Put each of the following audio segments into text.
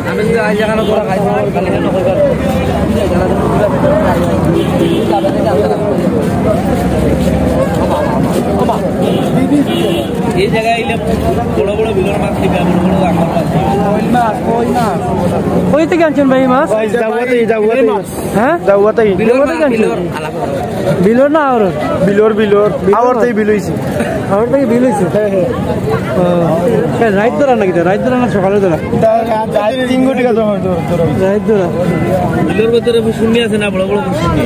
আমি তো আজ এখানে তোরা খাইছি কালি কেন করবার এই জায়গায় এলে বড় বড় বিলর মাছ দিবে বড় বড় আকার মাছ কই থেকে আনছেন ভাই মাছ দাওয়াতেই হ্যাঁ দাওয়াতেই বিলর থেকে আনছেন বিলর না আর বিলর আওয়ারতেই বিল হইছে আওয়ার থেকে বিল হইছে হ্যাঁ রাইট ধরা নাকি রাইট ধরা না সকালে ধরা 3 কোটি টাকা জমা রাইট ধরা বিলর ভিতরে শুনি আছে না বড় বড় শুনি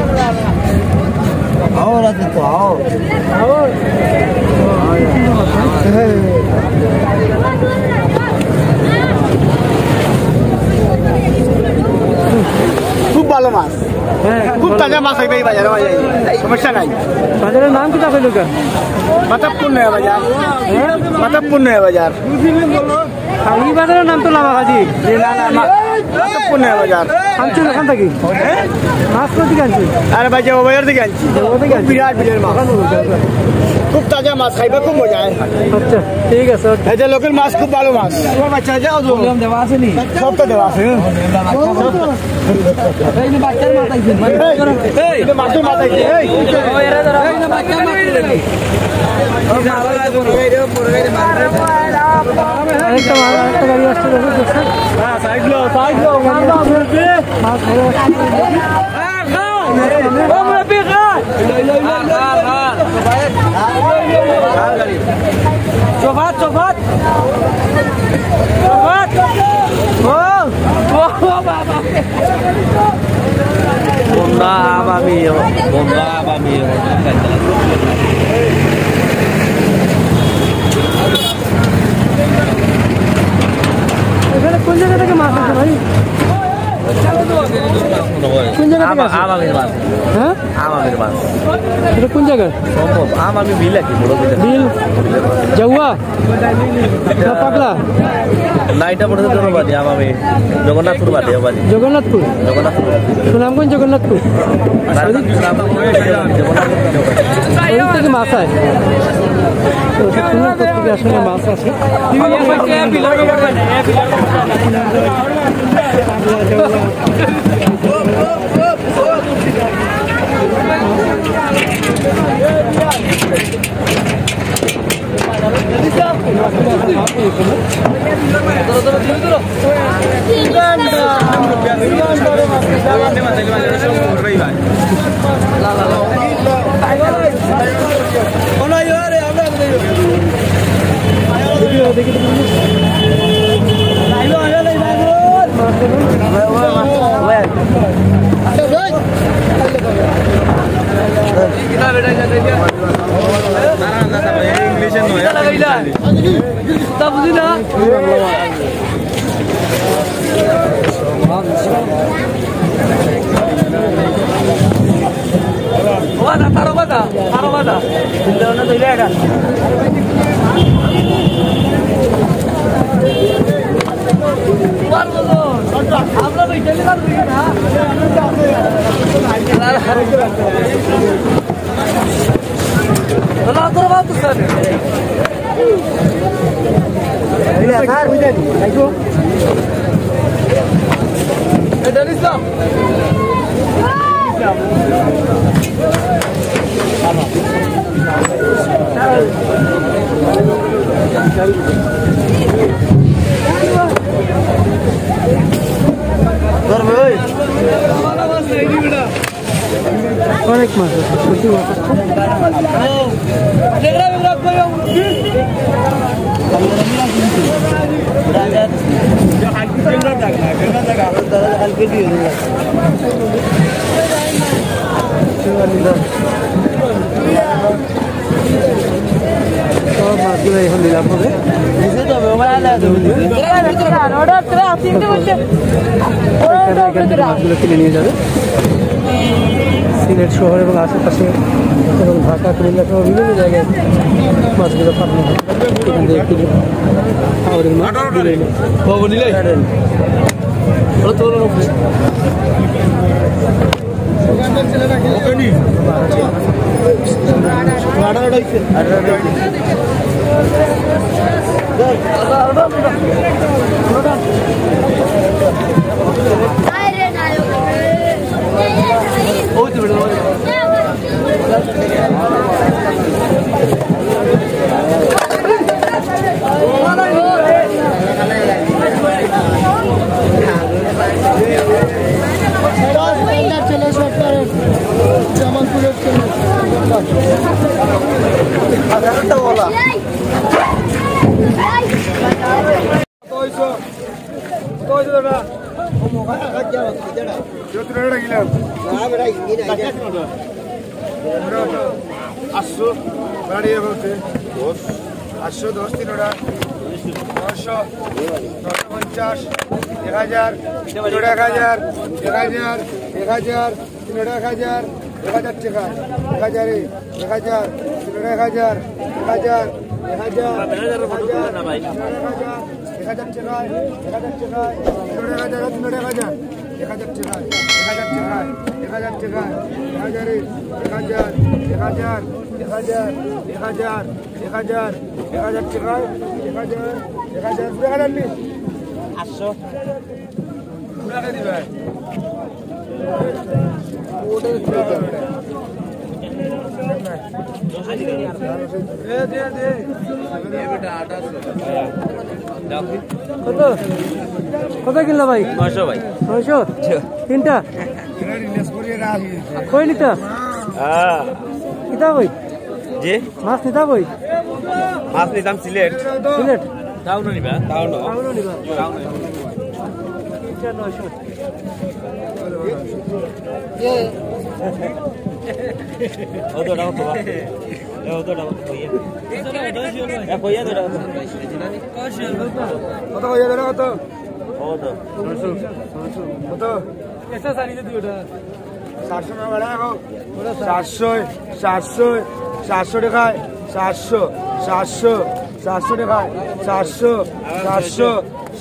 আওয়ার আছে তো আওয়ার খুব ভালো মাছ খুব তাজা মাছ হইবে এই বাজারে সমস্যা নাই বাজারের নাম কি তা কইলো কেন মাতাবপুর নয়া বাজার মাতাবপুর নয়া বাজার এই বাজারের নাম তো লামাগাজি মাতাবপুর নয়া বাজার আনছেন এখান থেকে মাছ কোথা থেকে আনছেন আরে ভাই যে বাজার থেকে আনছি বিরাট বিলের মাছ খুব তাজা মাছ খাইবে খুব মজা হয় আচ্ছা ঠিক আছে এই যে লোকের মাছ খুব ভালো মাছ তোমার বাচ্চা যাও তো দেওয়া আছে নি সব তো দেওয়া আছে এই যে বাচ্চার মাথা আইছেন এই মাছের মাথা আইছে এই এরা ধরা এই যে বাচ্চা মাছ লাগি একটা গাড়ি আসছে দেখছেন হ্যাঁ সাইড লো মাছ ধরে চোফাত চোফাত চোফাত বন্ধা আমি এখানে কোন জায়গা থেকে মাছ আছে ভাই কোন জায়গা থেকে আমাদের মাছ হ্যাঁ আমাদের মাছ এটা কোন জায়গা সম্ভব আমি বিল কি বড় বিল জাউয়া না পাগলা না এটা পড়ে তো বাদে আমি জগন্নাথপুর বাদে বাদে জগন্নাথপুর সুনামগঞ্জ জগন্নাথপুর ওই থেকে মাছ হয় থেকে আসলে মাছ আছে অনেক মাছ আছে প্রচুর মাছ সব মাছগুলো এখন দিলাম হবে মাছগুলো কিনে নিয়ে যাবে সিলেট শহর এবং আশেপাশে এবং ঢাকা কুমিল্লা সহ বিভিন্ন জায়গায় মাছগুলো পাঠানো হয় এখান থেকে কিনে আমাদের মাছ দিলে কত কিনলো ভাই? 900 ভাই। 900 তিনটা কই নিতা? কিতা কই জি মাছ নিতা কই? মাছ নিতাম সিলেট। সিলেট টাউন নিবা? টাউন নিবা? টাউন। তিনটা 900 ওটা কত বা? ওটা কত কইয়া? কইয়া তো কত কইয়া ধরে কত কত? কত এসা সারিতে দিওটা 700 টাকা বাড়া এখন 700 700 700 টাকায় 700 700 700 টাকায় 700 700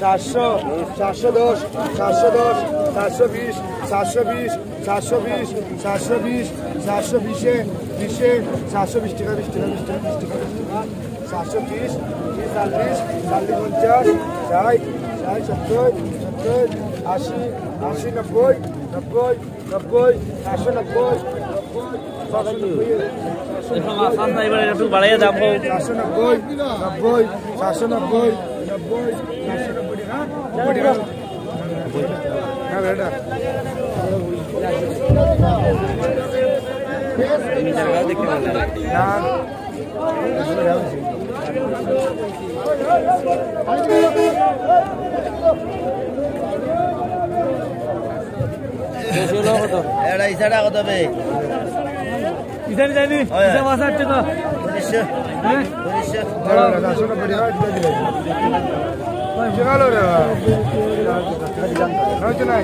700 710 710 720 720 720 720 720 720 টাকা 20 টাকা 20 টাকা 20 টাকা 730 40 40 50 60 60 70 70 80 80 90 90 790 খান এবার একটু বাড়াইয়া দাম হোক। 790 90 790 90 790 টাকা হ্যাঁ বেটা তুমি জায়গা দেখতে পারলে না এটা ইসাটা কত হবে? ইসানি জানি ইসা মাছ 8 টাকা 1900 হ্যাঁ 1900 790 টাকা চলো রে হয়তো না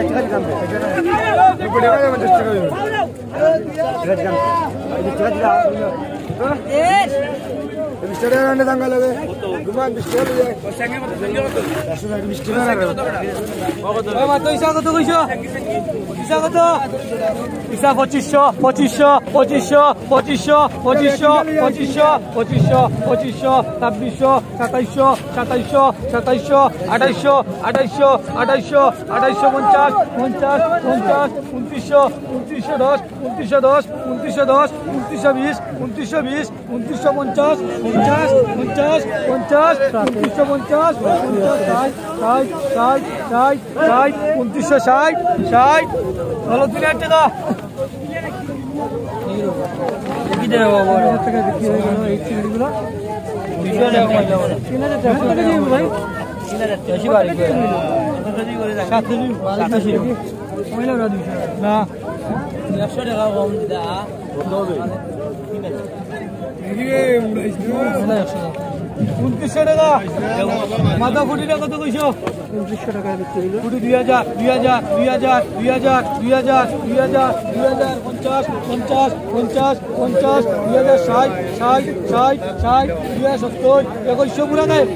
টাকা দাম এটা না 90 টাকা 50 টাকা মিস্টারে রান্না দাঙ্গা লাগে গুমান মিস্টারে লাগে সঙ্গে মত সঙ্গে মত 120 টাকা লাগে ওই মা তো ইসা কত কইছো? ইসা কত? ইসা 2500 2500 2500 2500 2500 2500 2500 2500 2600 2700 2700 2700 2800 2800 2800 50 50 50 2900 2910 2910 2910 2920 2920 2950 50 50 50 2950 2960 ভালো 3000 টাকা কি দেব বাবা টাকা বিক্রি হয়ে গেল এই চিংড়িগুলো 2000 টাকা কমাইলাম 3000 টাকা দিই ভাই 3000 বেশি বাড়ি করে 7 দিন 87 কমাইলাম না 200 না 100 টাকা কম দিদা এদিকে উড়াইছো 2900 টাকা মাথা ফুটিটা কত কইছো? 2900 টাকা বিক্রি হলো ফুটি 2000 2000 2000 2000 2000 2000 2000 50 50 50 50 2000 60 60 60 60 2070 2100 পুরা দেয়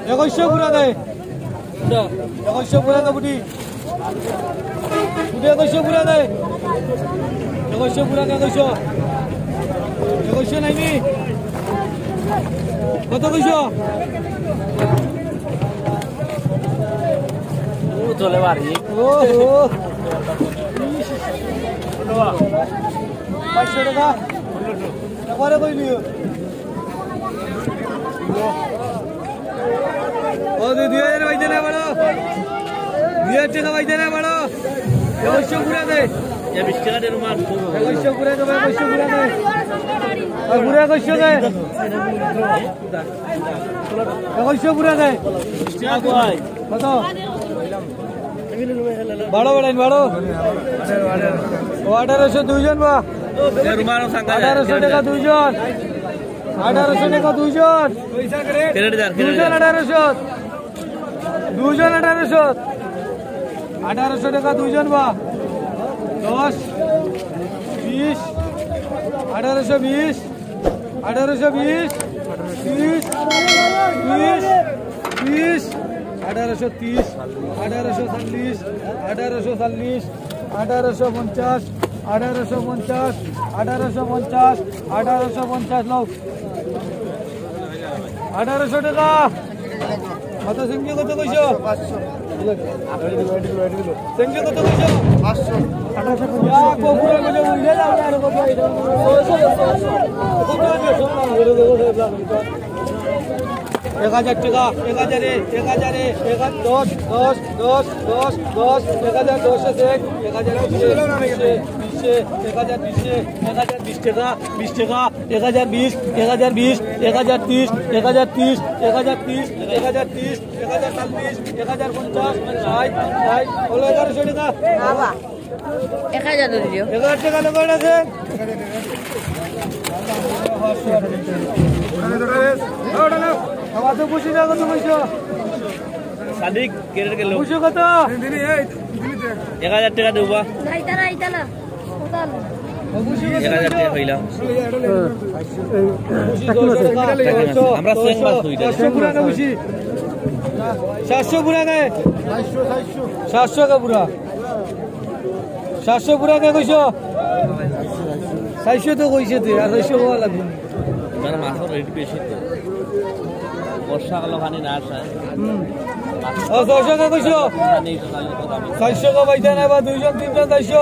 2100 পুরা দেয় 2100 পুরা দেয় ফুটি 2100 পুরা দেয় 2100 পুরা দেয় 2100 নাইনি কত কইছো চলে বাড়ি ও 500 টাকা এবারে কইলিও ও 2000 বাইতে না বড় 2000 টাকা বাইতে না বড় 2100 পুরা দে 20 টাকা দেন মান 2100 পুরা দে 2100 পুরা দে আর পুরা 2100 দে 2100 পুরা দে 20 টাকা কই কত বড় বড়াইন বড় 1800 দুইজন বা রুমানো সাঙ্গা 1800 টাকা দুইজন 1800 টাকা দুইজন পয়সা করে কেরেট দার দুইজন 1800 দুইজন 1800 1800 টাকা দুইজন বা 10 20 1820 1820 30 20 30 1830 1840 1840 1850 1850 1850 1850 লোক 1800 টাকা কত সিংহ কত কইছো 500 সিংহ কত কইছো 500 1850 ইয়া কোপুরা বলে উইলে যাও আর কত এটা 1000 টাকা 1000 1000 10 10 10 10 10 1000 10 আছে 1020 টাকা 20 টাকা 1020 1020 1030 1030 1030 1030 1040 1050 60 হলো 1100 টাকা বাবা 1000 দিও 1000 টাকা লগন আছে আমার তো বুঝি না কত পয়সা সাদিক কেরেট গেল বুঝো কত 1000 টাকা দেবা আইতালা কোতাল বুঝি 1000 টাকা হইলা আমরা আমরা সেং মাছ হইতা 700 পুরা না বুঝি 700 পুরা কে 700 কা পুরা 700 পুরা কে কইছো 600 তো কইছে তুই আর 600 হওয়া লাগবে মানে মাছের রেট বেশি তো বর্ষাকাল খানি না আসে ও 600 কা কইছো খানি কাল কথা 600 কা বাইতে না বা দুইজন তিনজন 400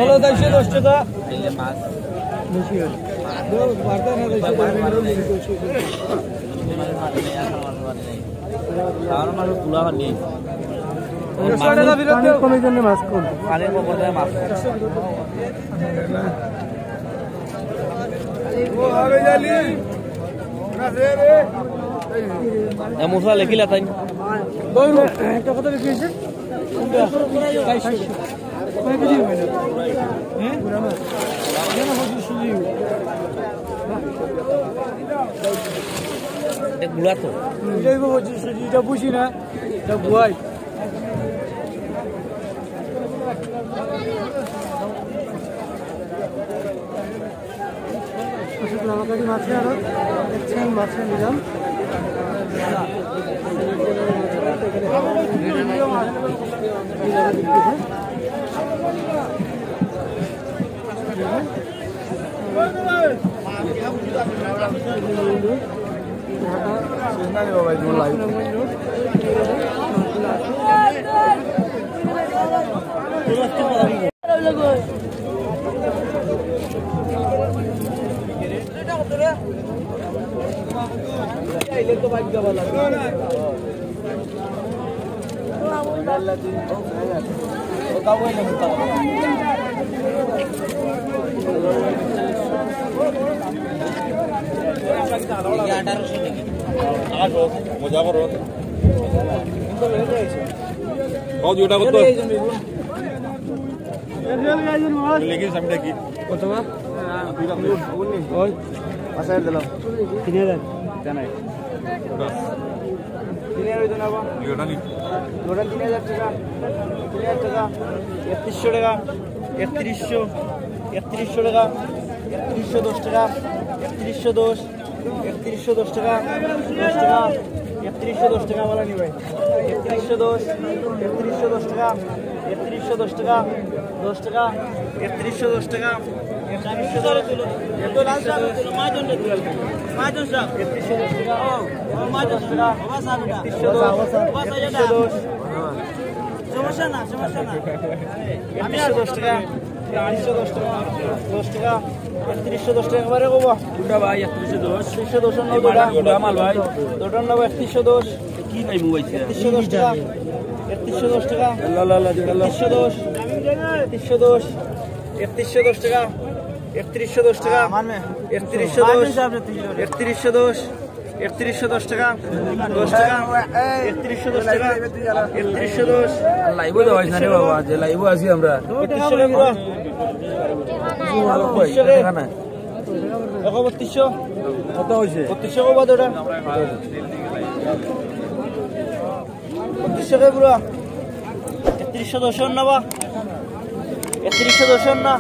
হলো 410 টাকা দিলে মাছ বেশি হল বাড়তা না 400 আর মাছ তুলা খানি 100 টাকা বিরত কমে জন্য মাছ কম পানির উপর দিয়ে মাছ ও আবে জালি না রে মুসা লেখিলা তাই বইরো একটা কথা বিক্রি হইছে কোনটা 400 কয় কেজি হইল হ্যাঁ পুরা মাছ কেন হচ্ছে সুজি এটা গুলা তো এটাই হচ্ছে সুজি এটা বুঝি না এটা বুয়াই আমার কাছে মাছ আরো দেখছেন মাছ নিলাম মজা করো কত ওটা কত লেগে সামনে কি কত বা ওই আসার দিলাম 3000 জানাই 3000 হইতো না বা এটা নি টোটাল 3000 টাকা 3000 টাকা 3100 টাকা 3100 3100 টাকা 3110 টাকা 3110 3110 টাকা 10 টাকা 3110 টাকা वाला নি ভাই 3110 3110 টাকা 3110 টাকা 10 টাকা 3110 টাকা সমস্যা না আমি আর 10 টাকা 310 টাকা 10 টাকা 310 টাকা একবারে কব গুডা ভাই 310 নাও গুডা মাল ভাই দুটার নাও 310 কি নাই মুইছে 310 টাকা 310 টাকা লা 310 টাকা 310 টাকা মানবে 310 টাকা 10 টাকা 310 টাকা 310 লাইভও দেওয়া না রে বাবা যে লাইভও আছি আমরা 310 টাকা না 3200 কত হইছে 3200 কত ওটা 3200 পুরো 3110 না বা 3110 না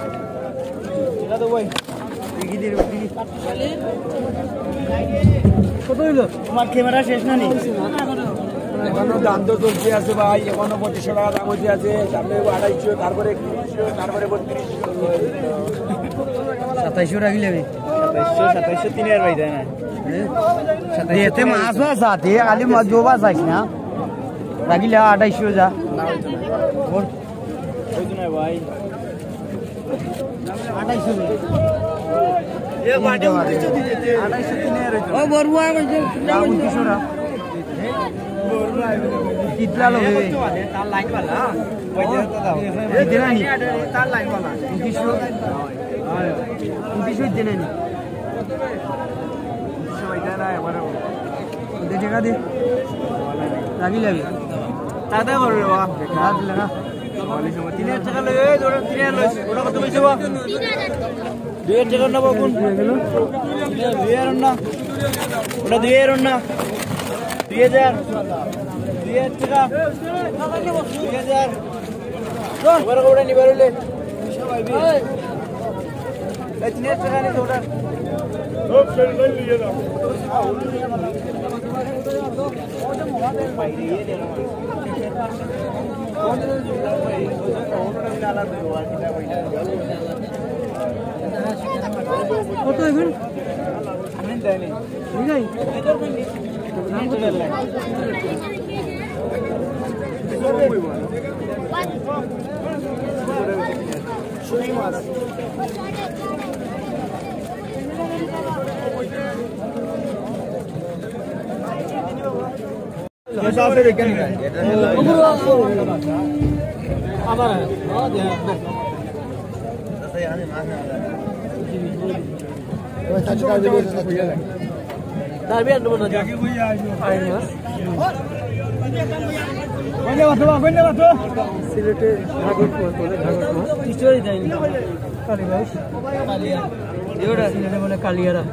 এটা তো ভাই কত হইল তোমার ক্যামেরা শেষ না নি এখনো দাম তো চলছে আছে ভাই এখনো 2500 টাকা দাম হচ্ছে আছে সামনে 2800 তারপরে 3100 তারপরে 3200 2700 রাখি লেবি 2700 3000 ভাই দেয় না এতে মাছ মাছ আছে খালি মাছ জোবা যাইছ না রাখিলে 2800 যা ওর ওই দিন ভাই 2800 এ বাটে 2900 দিতে 2800 3000 ও বরুয়া কইছে 2900 রা বরুয়া কিতলা লগে তার লাইন वाला কইছে তো দাও দিনা নি তার লাইন वाला 2900 দিনা নি 2900 ভাই দেনা আমারে দে টাকা দে রাখি লাগি দাদা করবে বাবা টাকা দিলে না 3000 টাকা লই ওই 3000 লইছ ওটা কত কইছে বাবা 2000 টাকা না বাবু 2000 না ওটা 2000 না 2000 টাকা 2000 ওরা ওটা নিবারলে এই 3000 টাকা নি ওটা সব ছেড়ে লই লিয়ে দাও কত এখন আমি দেয়নি বুঝাই নাম তো দেয় শুই মাছ আবার সিলেটে কালিয়ারা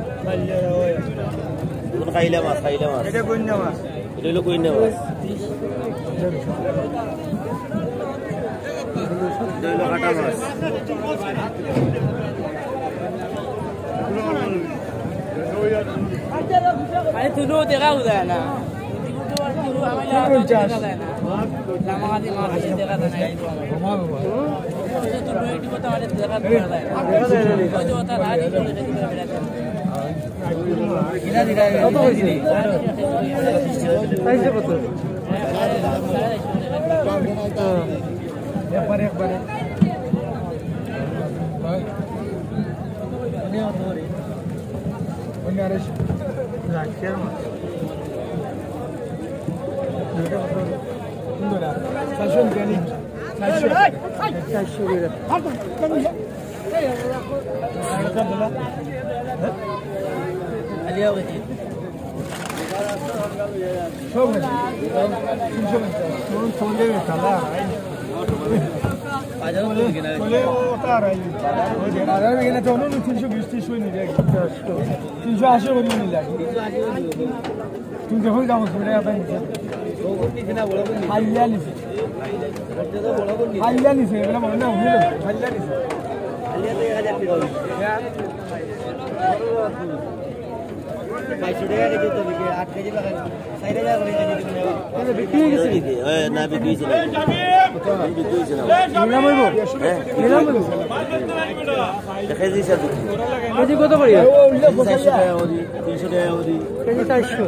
কাইলা মাছ এটা কইনা মাছ এটা হলো কইনা মাছ এটা হলো কাটা মাছ আরে তুলো দেখা উদয় না একবারে 2200 টাকা কেজি তো বিক্রি 8 কেজি লাগাই 4000 করে কেজি দিবেন এটা বিক্রি হয়ে গেছে নাকি না বিক্রি হইছে না বিক্রি হইছে না নিলাম হইবো হ্যাঁ নিলাম হইবো কেজি হিসাব কেজি কত করে 400 টাকা ওদি 300 টাকা ওদি কেজি 400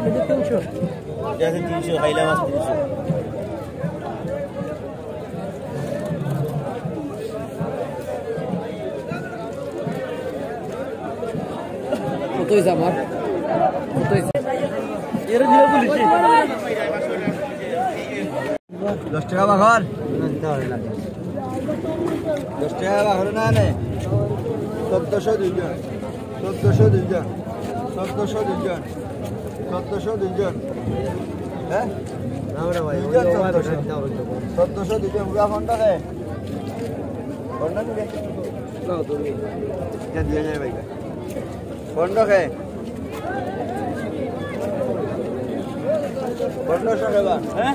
কেজি 300 যাতে 300 খাইলা মাছ 300 কত হইছে আমার কত হইছে এর দিও বলিছি 10 টাকা বাঘর 10 টাকা বাঘর না নে 1400 দুইজন 1400 দুইজন 1400 দুইজন 1400 দুইজন হ্যাঁ আমরা ভাই 1400 দুইজন পুরা ফোনটা রে ফোনটা নিবে নাও তুমি যা দিয়ে যায় ভাই ফোনটা কে ফোনটা সরবা হ্যাঁ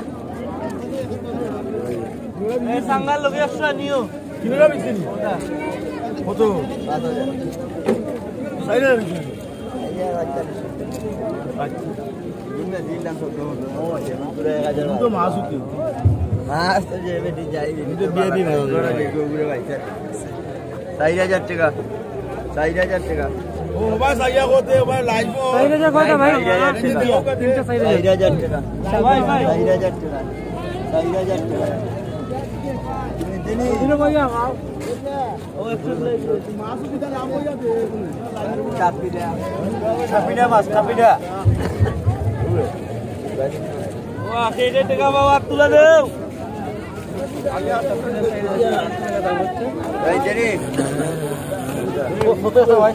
এ সাঙ্গাল লোকে একশো নিও কিলোটা বিক্রি কত 5000 সাইরা বিক্রি আচ্ছা দিন দিলাম তো ও আছে পুরো 1000 তো মাছ উঠি মাছ তো যে বেটি যাই তো দিয়ে দিন ওরা দেখো পুরো ভাই 4000 টাকা 4000 টাকা ও ভাই সাইয়া কোতে ভাই লাইভ 4000 কত ভাই তিনটা 4000 টাকা ভাই ভাই 4000 টাকা 4000 টাকা দিনে ভাইয়া ও একটু মাছ উঠি নাম হই যাবে চাপিটা মাছ চাপিটা ও আখেরে টাকা বাবা তুলে দাও এই জেরি ও কত আছে ভাই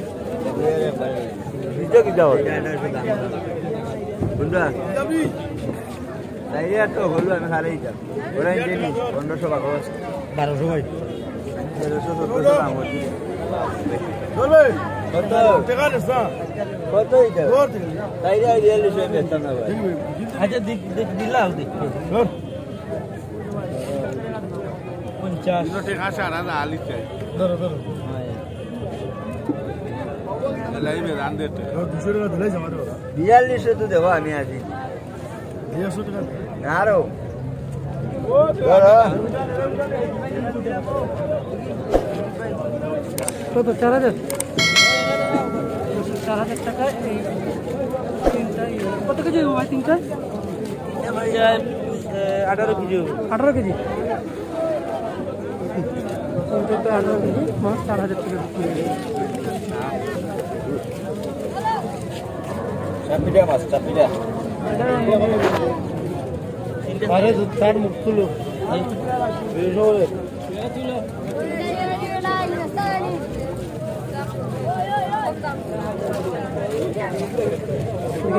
ভিডিও কি দাও বুঝলা তাই আর তো হলো আমি খালেই যা ওরা জেরি 1500 টাকা আছে 1200 ভাই 1370 টাকা হচ্ছে চলে কত টাকা দিছা কত এটা তাই রে রিয়েল হিসেবে বেচতাম না ভাই আচ্ছা দিলাও দেখ 50 টাকা সারা না আলি চাই ধরো লাইভে রান দে 200 টাকা দিলে জমা দাও 4200 তো দেবো আমি আছি 200 টাকা আরো কত 4000 টাকা এই তিনটা কত কেজি ভাই তিনটা 18 কেজি 18 কেজি 18 কেজি মাছ 4000 টাকা চাপিটা মাছ চাপিটা আরে দুধ মুখ তুলো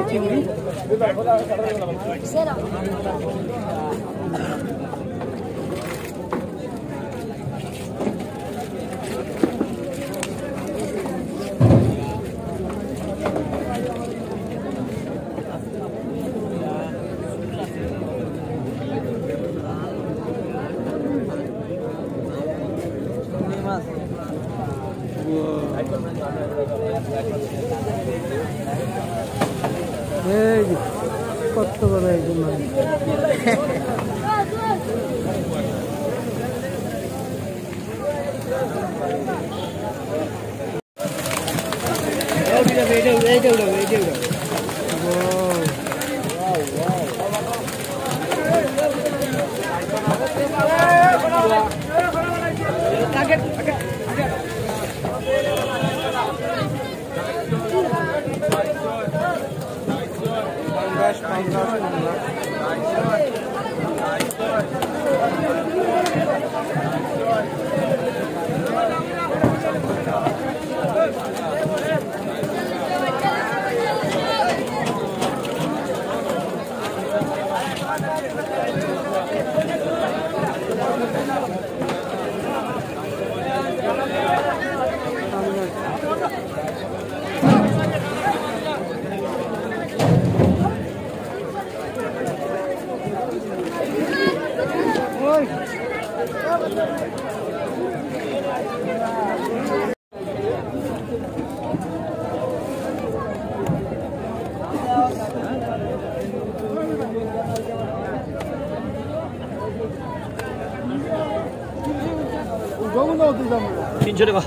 চিংড়ি কত বড় একজন 300 টাকা